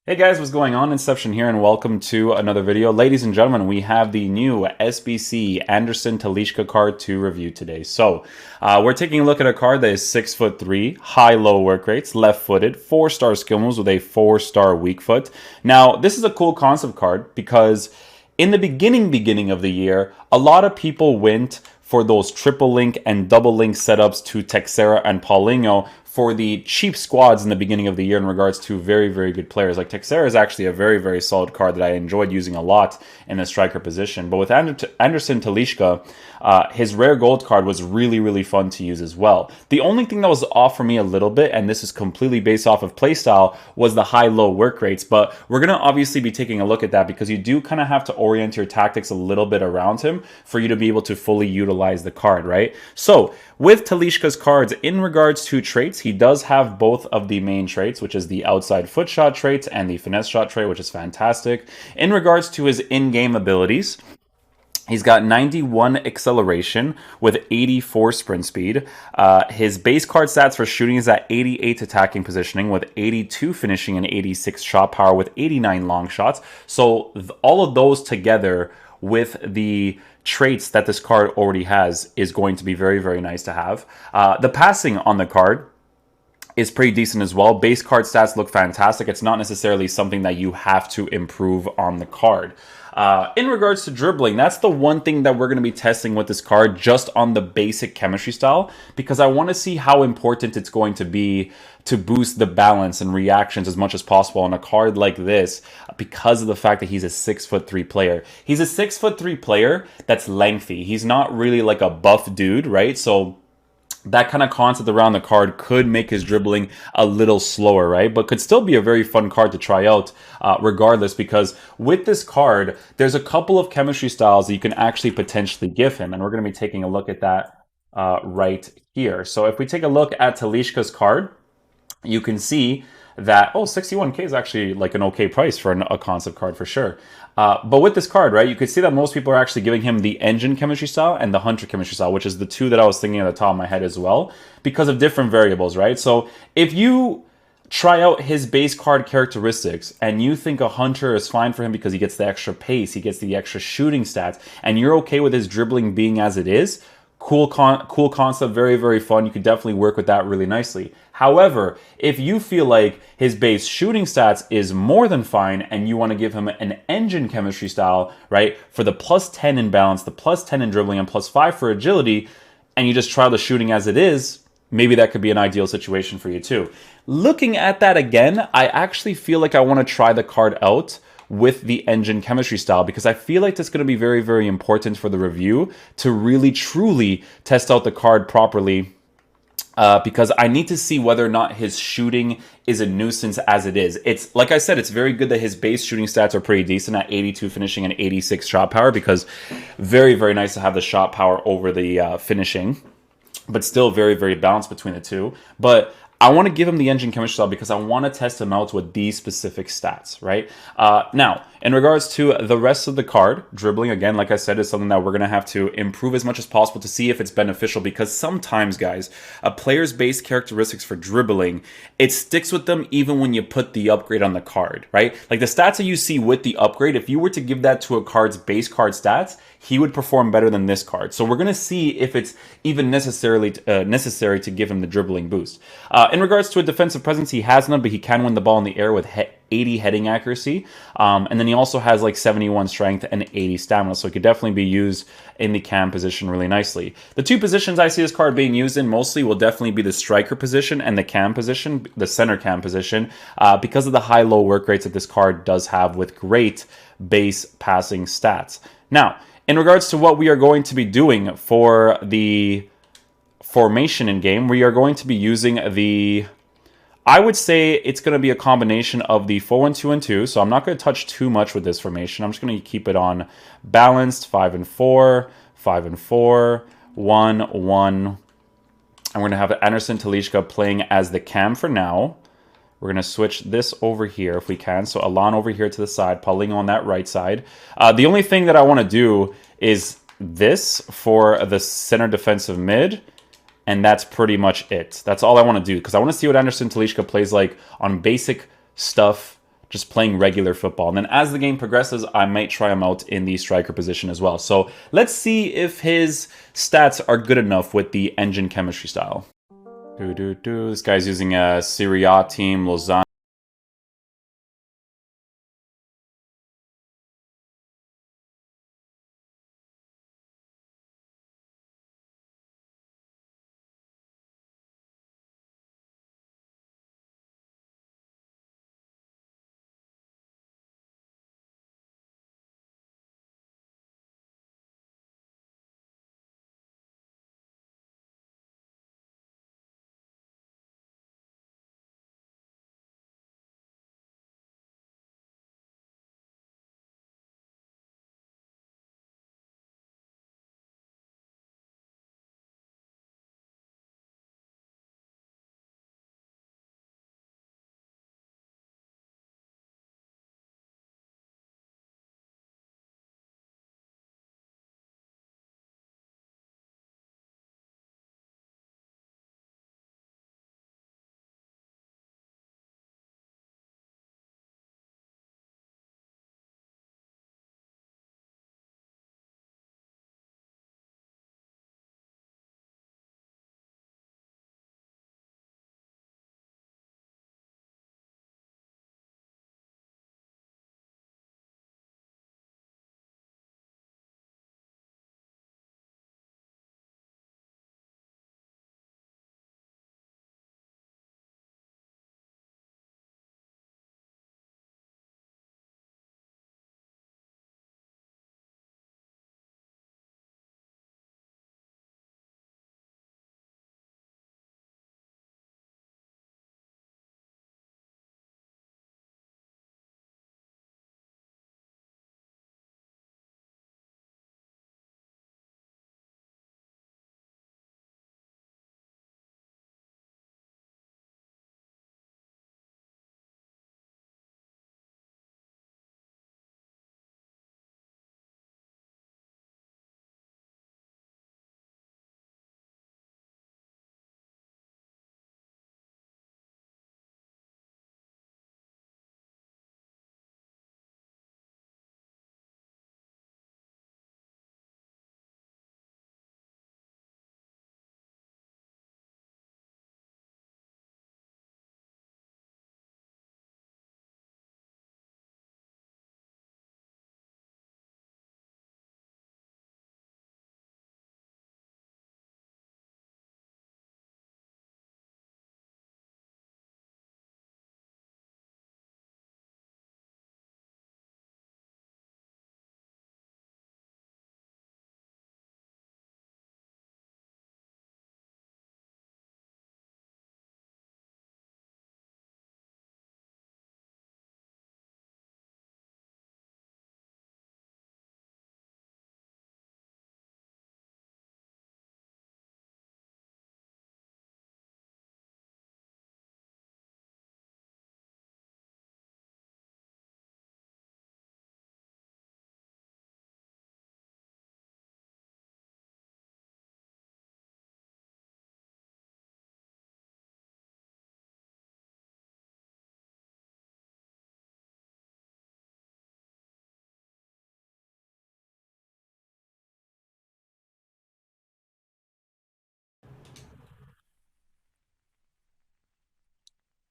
Hey guys, what's going on? Inception here, and welcome to another video. Ladies and gentlemen, we have the new SBC Anderson Talisca card to review today. So, we're taking a look at a card that is 6'3", high-low work rates, left-footed, 4-star skill moves with a 4-star weak foot. Now, this is a cool concept card because in the beginning of the year, a lot of people went for those triple link and double link setups to Texera and Paulinho for the cheap squads in the beginning of the year in regards to very, very good players. Like Texera is actually a very, very solid card that I enjoyed using a lot in the striker position. But with Anderson Talisca, his rare gold card was really, really fun to use as well. The only thing that was off for me a little bit, and this is completely based off of playstyle, was the high-low work rates. But we're going to obviously be taking a look at that because you do kind of have to orient your tactics a little bit around him for you to be able to fully utilize the card, right? So with Talisca's cards, in regards to traits, he does have both of the main traits, which is the outside foot shot trait and the finesse shot trait, which is fantastic. In regards to his in-game abilities, he's got 91 acceleration with 84 sprint speed. His base card stats for shooting is at 88 attacking positioning with 82 finishing and 86 shot power with 89 long shots. So all of those together with the traits that this card already has is going to be very, very nice to have. The passing on the card is pretty decent as well. Base card stats look fantastic. It's not necessarily something that you have to improve on the card. In regards to dribbling, that's the one thing that we're going to be testing with this card just on the basic chemistry style, because I want to see how important it's going to be to boost the balance and reactions as much as possible on a card like this because of the fact that he's a 6'3" player. He's a 6'3" player that's lengthy. He's not really like a buff dude, right? So that kind of concept around the card could make his dribbling a little slower, right? But could still be a very fun card to try out regardless, because with this card, there's a couple of chemistry styles that you can actually potentially give him. And we're going to be taking a look at that right here. So if we take a look at Talisca's card, you can see that, 61k is actually like an okay price for a concept card for sure. But with this card, right, you could see that most people are actually giving him the engine chemistry style and the hunter chemistry style, which is the two that I was thinking at the top of my head as well, because of different variables, right? So if you try out his base card characteristics and you think a hunter is fine for him because he gets the extra pace, he gets the extra shooting stats, and you're okay with his dribbling being as it is, cool concept, very, very fun. You could definitely work with that really nicely. However, if you feel like his base shooting stats is more than fine and you want to give him an engine chemistry style, right, for the plus 10 in balance, the plus 10 in dribbling, and plus 5 for agility, and you just try the shooting as it is, maybe that could be an ideal situation for you too. Looking at that again, I actually feel like I want to try the card out with the engine chemistry style, because I feel like that's going to be very, very important for the review to really truly test out the card properly, because I need to see whether or not his shooting is a nuisance as it is. It's like I said, it's very good that his base shooting stats are pretty decent at 82 finishing and 86 shot power, because very, very nice to have the shot power over the finishing, but still very, very balanced between the two. But I want to give him the engine chemistry style because I want to test him out with these specific stats, right? Now, in regards to the rest of the card, dribbling, again, like I said, is something that we're going to have to improve as much as possible to see if it's beneficial, because sometimes, guys, a player's base characteristics for dribbling, it sticks with them even when you put the upgrade on the card, right? Like the stats that you see with the upgrade, if you were to give that to a card's base card stats, he would perform better than this card. So we're going to see if it's even necessary to give him the dribbling boost. In regards to a defensive presence, he has none, but he can win the ball in the air with 80 heading accuracy. And then he also has like 71 strength and 80 stamina. So it could definitely be used in the cam position really nicely. The two positions I see this card being used in mostly will definitely be the striker position and the cam position, the center cam position, because of the high-low work rates that this card does have with great base passing stats. Now, in regards to what we are going to be doing for the formation in game, we are going to be using I would say it's going to be a combination of the 4-1-2-2. So I'm not going to touch too much with this formation. I'm just going to keep it on balanced 5-4, 5-4, 1-1. And we're going to have Anderson Talisca playing as the cam for now. We're going to switch this over here if we can. So Alon over here to the side, Paulinho on that right side. The only thing that I want to do is this for the center defensive mid. And that's pretty much it. That's all I want to do, because I want to see what Anderson Talisca plays like on basic stuff just playing regular football. And then as the game progresses, I might try him out in the striker position as well. So let's see if his stats are good enough with the engine chemistry style. This guy's using a Serie A team, Lausanne.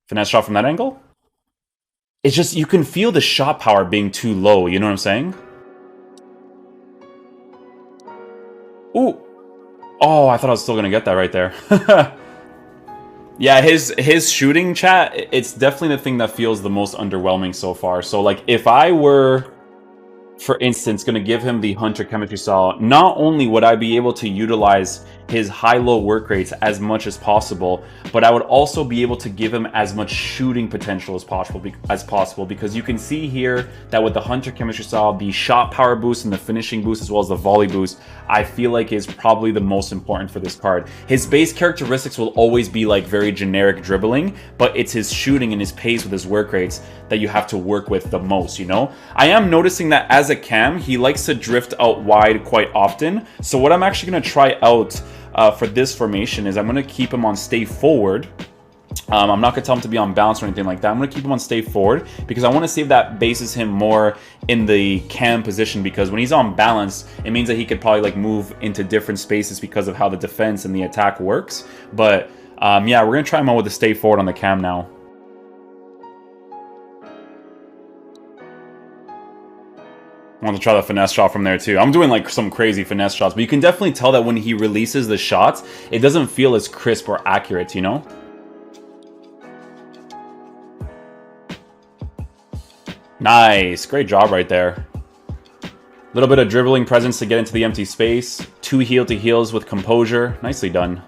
Finesse shot from that angle? It's just, you can feel the shot power being too low, you know what I'm saying? Ooh! Oh, I thought I was still gonna get that right there. Yeah, his shooting, chat, it's definitely the thing that feels the most underwhelming so far. So, like, if I were, for instance, going to give him the Hunter chemistry style, not only would I be able to utilize his high-low work rates as much as possible, but I would also be able to give him as much shooting potential as possible, because you can see here that with the Hunter chemistry style, the shot power boost and the finishing boost, as well as the volley boost, I feel like is probably the most important for this card. His base characteristics will always be like very generic dribbling, but it's his shooting and his pace with his work rates that you have to work with the most, you know? I am noticing that as a cam, he likes to drift out wide quite often. So what I'm actually going to try out for this formation is I'm going to keep him on stay forward I'm not going to tell him to be on balance or anything like that. I'm going to keep him on stay forward because I want to see if that bases him more in the cam position, because when he's on balance, it means that he could probably like move into different spaces because of how the defense and the attack works. But yeah, we're going to try him out with the stay forward on the cam now. I want to try the finesse shot from there too. I'm doing like some crazy finesse shots, but you can definitely tell that when he releases the shots, it doesn't feel as crisp or accurate, you know? Nice. Great job right there. A little bit of dribbling presence to get into the empty space. 2 heel-to-heels with composure. Nicely done.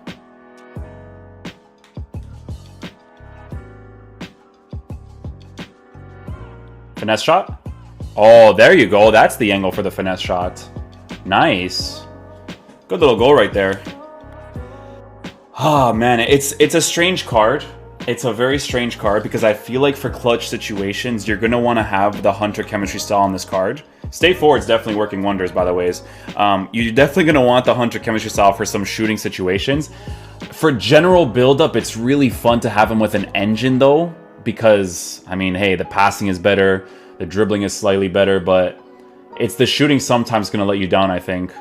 Finesse shot. Oh, there you go. That's the angle for the finesse shot. Nice. Good little goal right there. Oh, man. It's a strange card. It's a very strange card because I feel like for clutch situations, you're going to want to have the Hunter chemistry style on this card. Stay forward is definitely working wonders, by the way. You're definitely going to want the Hunter chemistry style for some shooting situations. For general build-up, it's really fun to have him with an engine, though, because, I mean, hey, the passing is better, the dribbling is slightly better, but it's the shooting sometimes going to let you down, I think.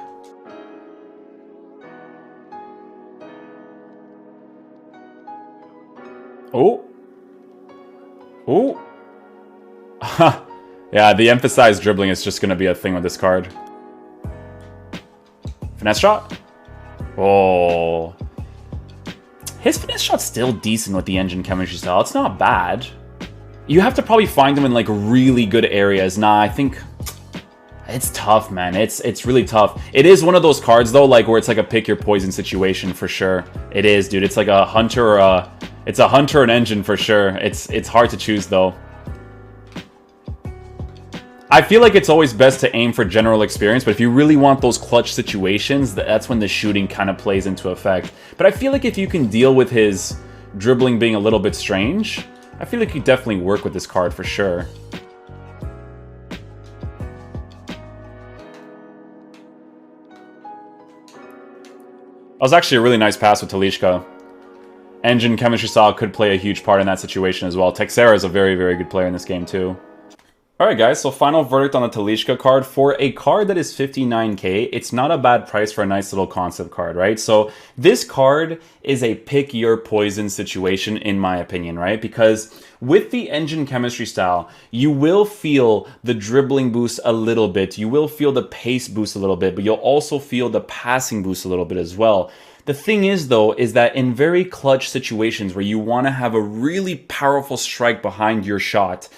Oh. Oh. Yeah, the emphasized dribbling is just going to be a thing with this card. Finesse shot. Oh. His finesse shot's still decent with the engine chemistry style. It's not bad. You have to probably find them in like really good areas. Nah, I think it's tough, man. It's really tough. It is one of those cards though, like where it's like a pick your poison situation for sure. It is, dude. It's like a hunter or a... It's a hunter or an engine for sure. It's hard to choose though. I feel like it's always best to aim for general experience, but if you really want those clutch situations, that's when the shooting kind of plays into effect. But I feel like if you can deal with his dribbling being a little bit strange, I feel like you definitely work with this card for sure. That was actually a really nice pass with Talisca. Engine chemistry style could play a huge part in that situation as well. Texera is a very, very good player in this game too. Alright guys, so final verdict on the Talisca card. For a card that is 59k, it's not a bad price for a nice little concept card, right? So this card is a pick your poison situation in my opinion, right? Because with the engine chemistry style, you will feel the dribbling boost a little bit. You will feel the pace boost a little bit, but you'll also feel the passing boost a little bit as well. The thing is, though, is that in very clutch situations where you want to have a really powerful strike behind your shot,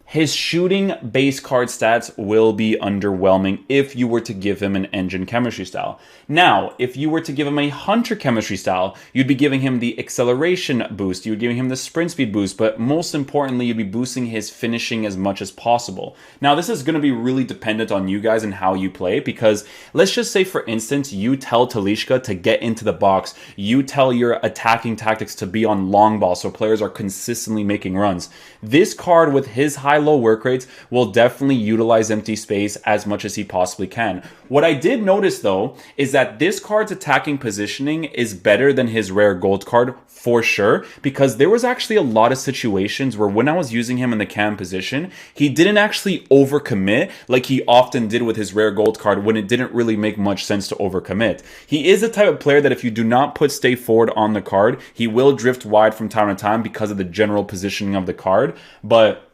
his shooting base card stats will be underwhelming if you were to give him an engine chemistry style. Now, if you were to give him a hunter chemistry style, you'd be giving him the acceleration boost, you'd be giving him the sprint speed boost, but most importantly, you'd be boosting his finishing as much as possible. Now, this is going to be really dependent on you guys and how you play, because let's just say, for instance, you tell Talisca to get into the box, you tell your attacking tactics to be on long ball so players are consistently making runs. This card with his high-low work rates will definitely utilize empty space as much as he possibly can. What I did notice though is that this card's attacking positioning is better than his rare gold card for sure, because there was actually a lot of situations where when I was using him in the cam position, he didn't actually overcommit like he often did with his rare gold card when it didn't really make much sense to overcommit. He is the type of player that if you do not put stay forward on the card, he will drift wide from time to time because of the general positioning of the card. But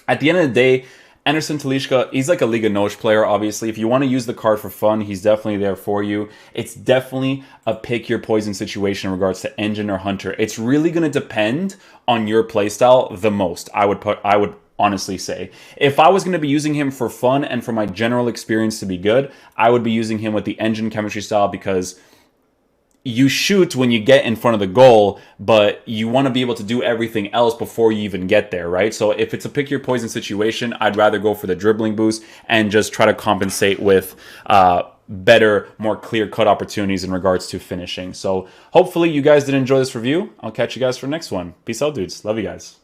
at the end of the day, Anderson Talisca, he's like a Liga NOS player, obviously. If you want to use the card for fun, he's definitely there for you. It's definitely a pick your poison situation in regards to engine or hunter. It's really going to depend on your playstyle the most, I would honestly say. If I was going to be using him for fun and for my general experience to be good, I would be using him with the engine chemistry style, because you shoot when you get in front of the goal, but you want to be able to do everything else before you even get there, right? So if it's a pick your poison situation, I'd rather go for the dribbling boost and just try to compensate with better, more clear-cut opportunities in regards to finishing. So hopefully you guys did enjoy this review. I'll catch you guys for the next one. Peace out, dudes. Love you guys.